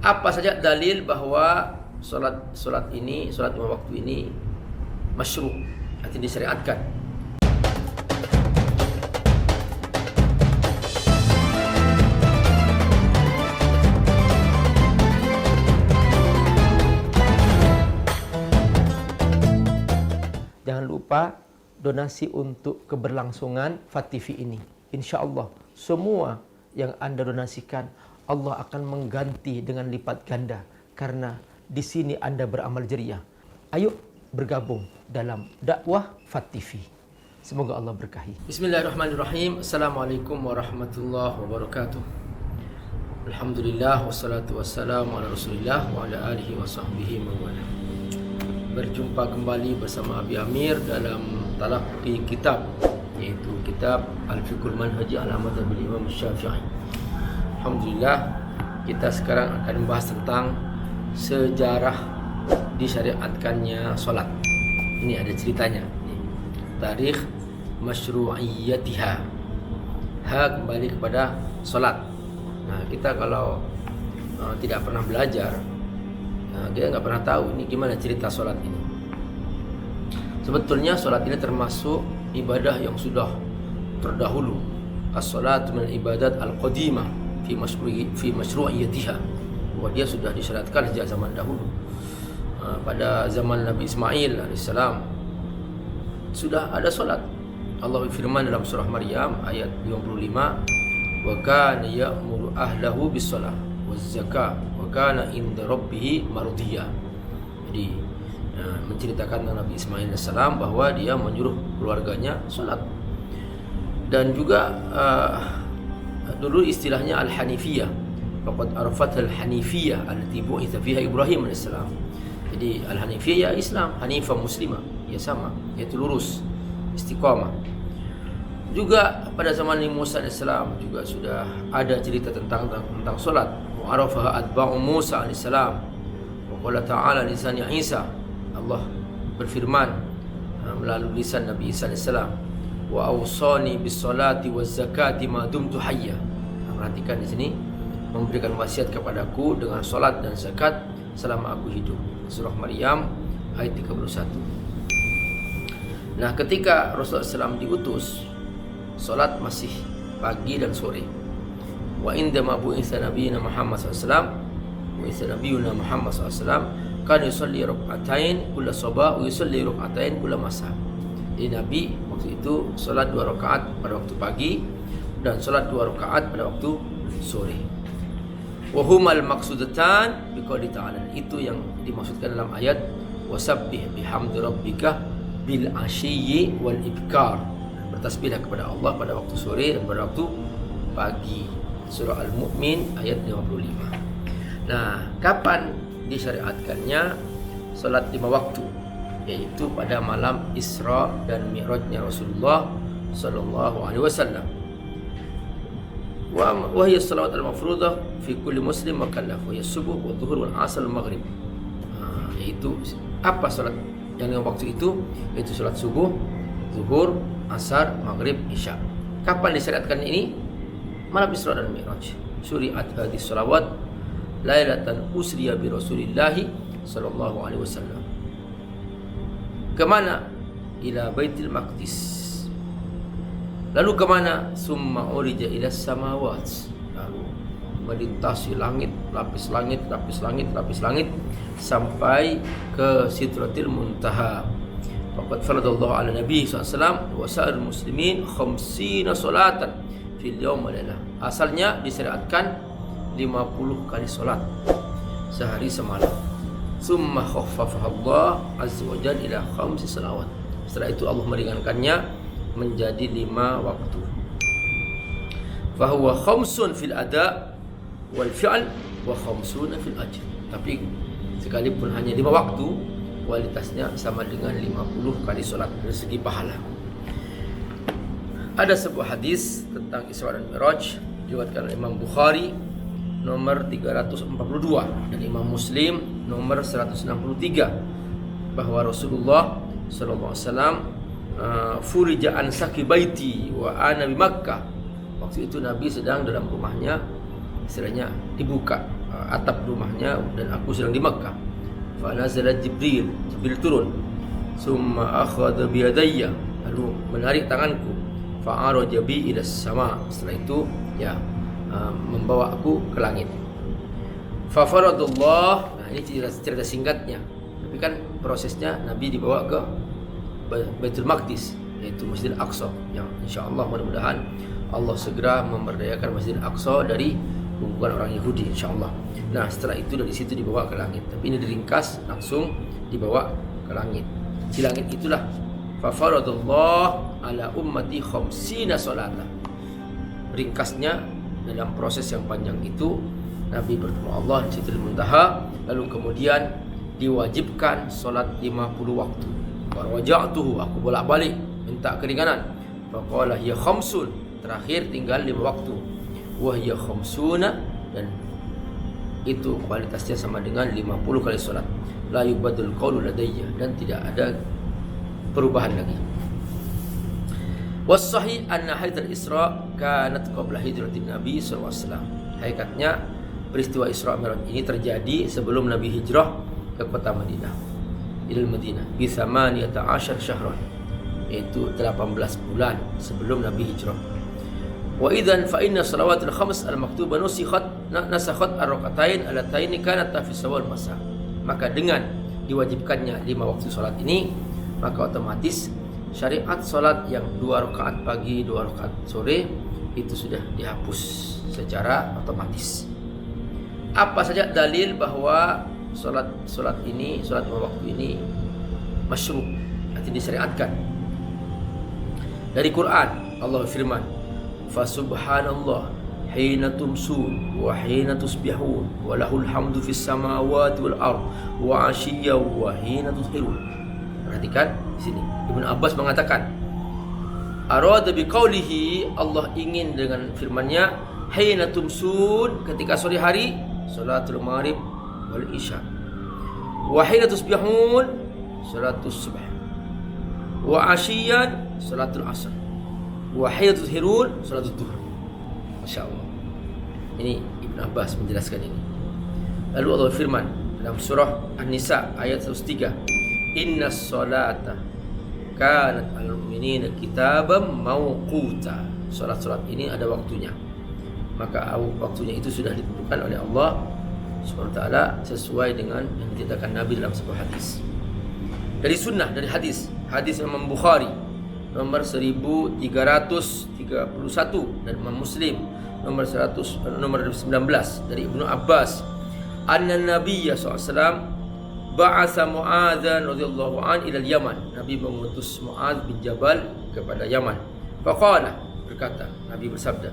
Apa saja dalil bahwa solat ini, solat lima waktu ini masyru', artinya disyariatkan. Jangan lupa donasi untuk keberlangsungan FAT-TV ini. Insya Allah semua yang Anda donasikan Allah akan mengganti dengan lipat ganda, karena di sini Anda beramal jariah. Ayo bergabung dalam dakwah FAT-TV. Semoga Allah berkahi. Bismillahirrahmanirrahim. Assalamualaikum warahmatullahi wabarakatuh. Alhamdulillah wassalatu wassalamu ala Rasulillah wa ala alihi wa sahbihi wa wala. Berjumpa kembali bersama Abi Amir dalam talaqi kitab, yaitu kitab Al-Fiqhul Manhaji ala Madhhab Imam Syafi'i. Alhamdulillah, kita sekarang akan membahas tentang sejarah disyariatkannya solat. Ini ada ceritanya. Tarikh masyru'iyyatiha. Kembali kepada solat. Nah, kita kalau tidak pernah belajar, dia nggak pernah tahu ini gimana cerita solat ini. Sebetulnya solat ini termasuk ibadah yang sudah terdahulu. As-salatu min ibadat al-qadimah fi masyru'iyyatiha. Bahwa dia sudah disyariatkan sejak zaman dahulu. Pada zaman Nabi Ismail alaihissalam sudah ada solat. Allah berfirman dalam surah Maryam ayat 55, wa kana ya'muru ahlahu bis-shalah waz-zakah wa kana inda rabbih mardiyya. Jadi menceritakan tentang Nabi Ismail alaihissalam bahwa dia menyuruh keluarganya salat. Dan juga dulu istilahnya al-hanifiyah. Faqad arafat al-hanifiyah allati bu'itha fiha Ibrahim alaihissalam. Jadi al-hanifiyah ya Islam, hanifah muslimah, ya sama, yaitu lurus, istiqamah. Juga pada zaman Nabi Musa alaihissalam juga sudah ada cerita tentang salat. Wa arafaha atba'u Musa alaihissalam. Wa qala ta'ala lisan Isa. Allah berfirman melalui lisan Nabi Isa alaihissalam, wa awsani bis salati waz zakati ma dumtu hayya. Perhatikan di sini, memberikan wasiat kepadaku dengan salat dan zakat selama aku hidup. Surah Maryam ayat 31. Nah, ketika Rasulullah SAW diutus, salat masih pagi dan sore. Wa indama bu'itsa nabiyuna Muhammad SAW, bu'itsa nabiyuna Muhammad SAW, kan yusalli rak'atain kulla sabah wa yusalli rak'atain kulla masa. Jadi Nabi waktu itu salat 2 rakaat pada waktu pagi dan salat 2 rakaat pada waktu sore. Wa humal maqsudatan biqouli ta'ala. Itu yang dimaksudkan dalam ayat wasabbih bihamdi rabbika bil ashiyyi wal ibkar. Bertasbihlah kepada Allah pada waktu sore dan pada waktu pagi. Surah Al-Mu'min ayat 55. Nah, kapan disyariatkannya salat 5 waktu? Yaitu pada malam Isra dan Mi'rajnya Rasulullah sallallahu alaihi wasallam. Wa hiya salawat al-mafruḍah fi kulli muslim mukallaf, wa hiya subuh wa dhuhur wal 'asr wal maghrib. Yaitu apa salat yang 5 waktu itu? Yaitu salat subuh, zuhur, asar, maghrib, isya. Kapan disyariatkan ini? Malam Isra dan Mi'raj. Syuri'at hadhihi salawat lailatan usriya bi Rasulillahi sallallahu alaihi wasallam. Kemana? Ila Baitul Maqdis. Lalu kemana? Summa urija ila samawat. Lalu melintasi langit, lapis langit, lapis langit, lapis langit, sampai ke Sidratil Muntaha. Faqad faradallahu ala Nabi SAW wa sa'il muslimin 50 salatan fil yawm wa lailah. Asalnya disyariatkan 50 kali solat sehari semalam. Summa khaffafaha Allah azza wa jalla ila 5 salawat. Setelah itu Allah meringankannya menjadi 5 waktu. Fa huwa khamsun fil ada wal fi'l wa khamsuna fil ajr. Tapi sekalipun hanya 5 waktu, kualitasnya sama dengan 50 kali solat dari segi pahala. Ada sebuah hadis tentang Isra dan Mi'raj diriwayatkan oleh Imam Bukhari nomor 342 dan Imam Muslim nomor 163 bahwa Rasulullah sallallahu alaihi wasallam furija an saki baiti wa Nabi Makkah. Waktu itu Nabi sedang dalam rumahnya, istilahnya dibuka atap rumahnya dan aku sedang di Makkah. Fa nazala Jibril turun. Summa akhadha bi yadayya, lalu menarik tanganku. Fa araja bi ila sama, setelah itu membawa aku ke langit. Fa faradullah, nah ini cerita singkatnya. Tapi kan prosesnya Nabi dibawa ke Baitul Maqdis, yaitu Masjidil Aqsa, yang insyaallah mudah-mudahan Allah segera memberdayakan Masjidil Aqsa dari hubungan orang Yahudi insyaallah. Nah, setelah itu dari situ dibawa ke langit. Tapi ini diringkas langsung dibawa ke langit. Di langit itulah fa faradullah ala ummati khamsina salatan. Ringkasnya dalam proses yang panjang itu Nabi bertemu Allah di Sidratul Muntaha, lalu kemudian diwajibkan solat 50 waktu. Wa raja'tuhu, aku bolak-balik minta keringanan. Faqala hiya khamsun, terakhir tinggal 5 waktu. Wa hiya khamsuna, dan itu kualitasnya sama dengan 50 kali solat. La yubadul qawlu ladayya, dan tidak ada perubahan lagi. Was sahih anna haidatul Isra kanat qabla hijratin Nabi sallallahu alaihi wasallam. Hakikatnya peristiwa Isra Mi'raj ini terjadi sebelum Nabi hijrah ke kota Madinah, ilal Madinah, bi 18 syahran, yaitu 18 bulan sebelum Nabi hijrah. Wa idzan fa inna salawatul khams al-maktubah nasakhat ar-rak'atain allataini kanat fi sawal masa. Maka dengan diwajibkannya 5 waktu salat ini, maka otomatis syariat salat yang 2 rakaat pagi, 2 rakaat sore itu sudah dihapus secara otomatis. Apa saja dalil bahwa salat 5 waktu ini masyru', artinya disyariatkan? Dari Quran, Allah firman, fa subhanallah hina tumsun wa hina tusbihun wa lahul hamdu fis samawati wal ard wa 'ashiyya wa hina tudhirun. Perhatikan di sini. Ibnu Abbas mengatakan, arada biqaulihi, Allah ingin dengan firman-Nya, hina tumsun, ketika sore hari, salatul maghrib wal isya. Wa hina tusbihun, salatus subh. Wa 'ashiyyan, salatul asr. Wa hina tudhirun, salatul duhur. Masya-Allah. Ini Ibnu Abbas menjelaskan ini. Lalu Allah firman dalam surah An-Nisa ayat 103, innas salata kanat alal mu'minina kitaban mawquta. Salat-salat ini ada waktunya. Maka waktunya itu sudah ditentukan oleh Allah Subhanahu wa taala sesuai dengan yang diceritakan Nabi dalam sebuah hadis. Dari sunnah, dari hadis Imam Bukhari nomor 1331 dan Imam Muslim nomor 19 dari Ibnu Abbas, anna Nabiyya SAW ba'atha Mu'adzan radhiyallahu an ila Yaman. Nabi mengutus Mu'adz bin Jabal kepada Yaman. Faqala, berkata Nabi bersabda,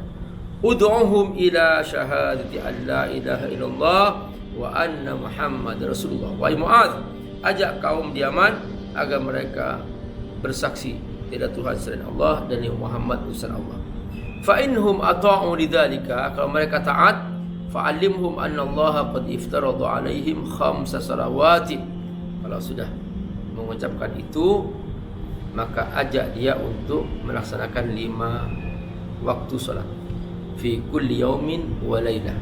ud'uhum ila syahadati an la ilaha illallah wa anna Muhammad Rasulullah. Wahai Mu'adz, ajak kaum di Yaman agar mereka bersaksi tidak Tuhan selain Allah dan Muhammad utusan Allah. Fa inhum ata'u lidzalika, kalau mereka taat, fa'allimhum anna Allah qad iftarada 'alaihim 5 salawatin. Kalau sudah mengucapkan itu, maka ajak dia untuk melaksanakan 5 waktu salat fi kulli yaumin wa lailah,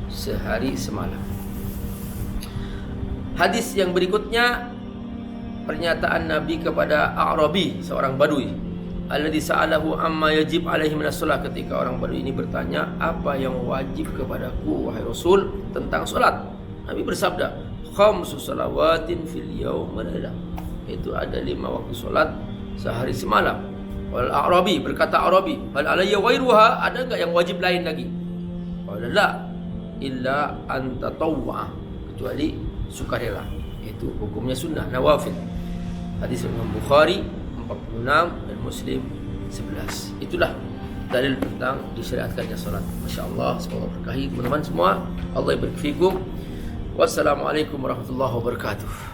sehari semalam. Hadis yang berikutnya, pernyataan Nabi kepada A'rabi, seorang Badui, alladzi sa'alahu amma yajib alaihi minas shalah. Ketika orang Badui ini bertanya, apa yang wajib kepadaku wahai Rasul tentang salat? Nabi bersabda, 5 salawatin fil yaum wa lailah. Itu ada 5 waktu salat sehari semalam. Wal A'rabi, berkata A'rabi, hal alayya ghairuha, ada enggak yang wajib lain lagi? Qala la illa an tatawwa, kecuali sukarela, itu hukumnya sunnah nawafil. Hadis Imam Bukhari 46 dan Muslim 11. Itulah dalil tentang disyariatkannya salat. Masya-Allah, semoga berkahi teman-teman semua. Allah barik fikum. Wassalamualaikum warahmatullahi wabarakatuh.